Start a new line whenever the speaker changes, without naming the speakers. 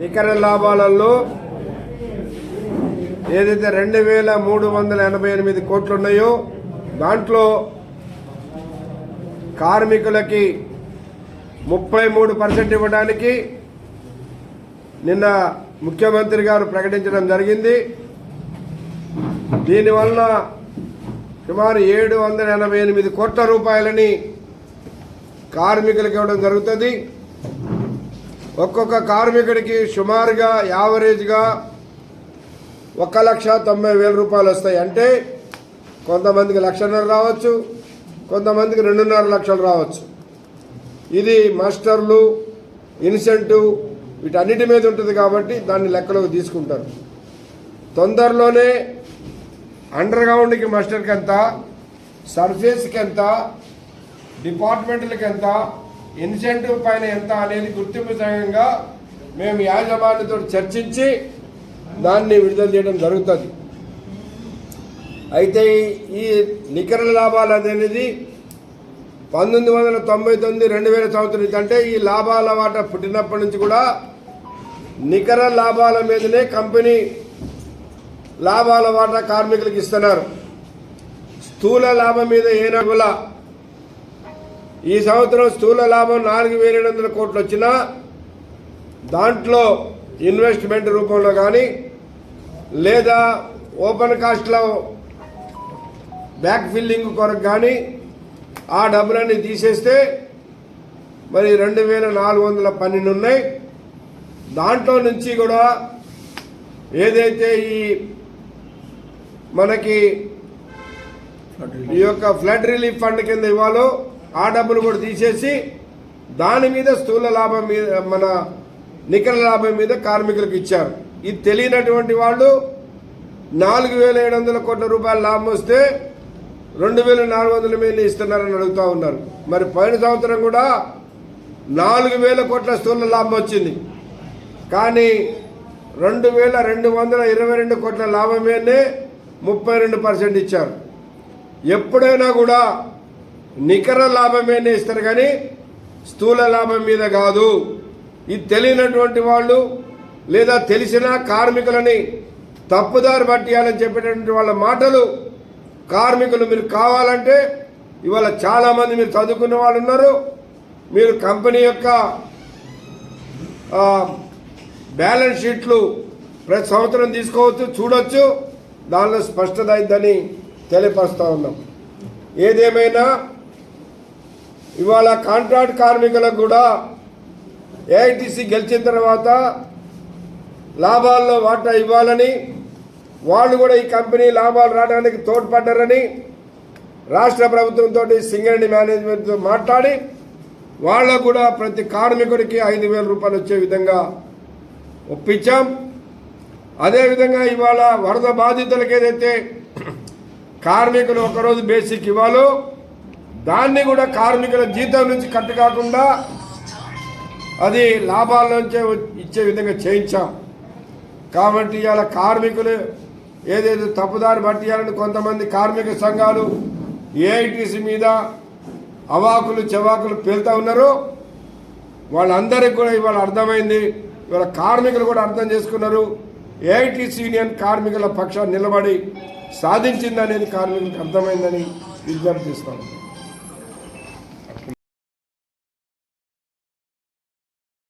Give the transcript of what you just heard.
నికర లాభాలలో ఏదైతే 2388 కోట్లు ఉన్నాయో దాంట్లో కార్మికులకి 33% ఇవ్వడానికి నిన్న ముఖ్యమంత్రి గారు ప్రకటించడం జరిగింది. దీనివల్ల సుమారు 788 కోట్ల రూపాయలని కార్మికులకు ఇవ్వడం జరుగుతుంది. ఒక్కొక్క కార్మికుడికి సుమారుగా యావరేజ్గా 1,90,000 రూపాయలు వస్తాయి. అంటే కొంతమందికి 1,50,000 రావచ్చు, కొంతమందికి 2.5 లక్షలు రావచ్చు. ఇది మాస్టర్లు, ఇన్సెంటివ్ వీటన్నిటి మీద ఉంటుంది కాబట్టి దాన్ని లెక్కలోకి తీసుకుంటారు. తొందరలోనే అండర్ గ్రౌండ్కి మాస్టర్కి ఎంత, సర్ఫేస్కి ఎంత, డిపార్ట్మెంట్లకి ఎంత, ఇన్సెంటివ్ పైన ఎంత అనేది గుర్తింపు సంఘంగా మేము యాజమాన్యంతో చర్చించి దాన్ని విడుదల చేయడం జరుగుతుంది. అయితే ఈ నికర లాభాలు అనేది 1999 2000 సంవత్సరం అంటే ఈ లాభాల వాటా పుట్టినప్పటి నుంచి కూడా నికర లాభాల మీదనే కంపెనీ లాభాల వాటా కార్మికులకు ఇస్తున్నారు. స్థూల లాభం మీద ఏనాగులా ఈ సంవత్సరం స్థూల లాభం 4,700 కోట్లు వచ్చినా దాంట్లో ఇన్వెస్ట్మెంట్ రూపంలో కానీ లేదా ఓపెన్ కాస్ట్లో బ్యాక్ ఫిల్లింగ్ కొరకు కానీ ఆ డబ్బులన్నీ తీసేస్తే మరి 2,412 ఉన్నాయి. దాంట్లో నుంచి కూడా ఏదైతే ఈ మనకి ఈ యొక్క ఫ్లడ్ రిలీఫ్ ఫండ్ కింద ఇవ్వాలో ఆ డబ్బులు కూడా తీసేసి దాని మీద స్థూల లాభం మీద మన నికర లాభం మీద కార్మికులకు ఇచ్చారు. ఇది తెలియనటువంటి వాళ్ళు 4,700 కోట్ల రూపాయల లాభం వస్తే 2,400 మీద ఇస్తున్నారని అడుగుతూ ఉన్నారు. మరి పోయిన సంవత్సరం కూడా 4,000 కోట్ల స్థూల లాభం వచ్చింది. కానీ 2,222 కోట్ల లాభం మీదనే 32% ఇచ్చారు. ఎప్పుడైనా కూడా నికర లాభం మీదనే ఇస్తారు కానీ స్థూల లాభం మీద కాదు. ఇది తెలియనటువంటి వాళ్ళు లేదా తెలిసిన కార్మికులని తప్పుదారి పట్టియాలని చెప్పేటటువంటి వాళ్ళ మాటలు కార్మికులు మీరు కావాలంటే ఇవాళ చాలామంది మీరు చదువుకున్న వాళ్ళు ఉన్నారు. మీరు కంపెనీ యొక్క బ్యాలెన్స్ షీట్లు ప్రతి సంవత్సరం తీసుకోవచ్చు, చూడొచ్చు. దానిలో స్పష్టత అయిద్దని తెలియపరుస్తూ ఉన్నాం. ఏదేమైనా ఇవాళ కాంట్రాక్ట్ కార్మికులకు కూడా ఏఐటీసీ గెలిచిన తర్వాత లాభాల్లో వాటా ఇవ్వాలని వాళ్ళు కూడా ఈ కంపెనీ లాభాలు రావడానికి తోడ్పడ్డారని రాష్ట్ర ప్రభుత్వంతో సింగరేణి మేనేజ్మెంట్తో మాట్లాడి వాళ్ళకు కూడా ప్రతి కార్మికుడికి 5,000 రూపాయలు వచ్చే విధంగా ఒప్పించాం. అదేవిధంగా ఇవాళ వరద బాధితులకు ఏదైతే కార్మికులు ఒకరోజు బేసిక్ ఇవ్వాలో దాన్ని కూడా కార్మికుల జీతం నుంచి కట్టు కాకుండా అది లాభాల నుంచే ఇచ్చే విధంగా చేయించాం. కాబట్టి ఇవాళ కార్మికులు ఏదైతే తప్పుదారి పట్టియాలని కొంతమంది కార్మిక సంఘాలు ఏఐటీసీ మీద అవాకులు చెవాకులు పేలుతూ ఉన్నారో వాళ్ళందరికీ కూడా ఇవాళ అర్థమైంది. ఇవాళ కార్మికులు కూడా అర్థం చేసుకున్నారు. ఏఐటీసీ యూనియన్ కార్మికుల పక్షాన్ని నిలబడి సాధించిందనేది కార్మికులకు అర్థమైందని విజ్ఞప్తి చేస్తాం.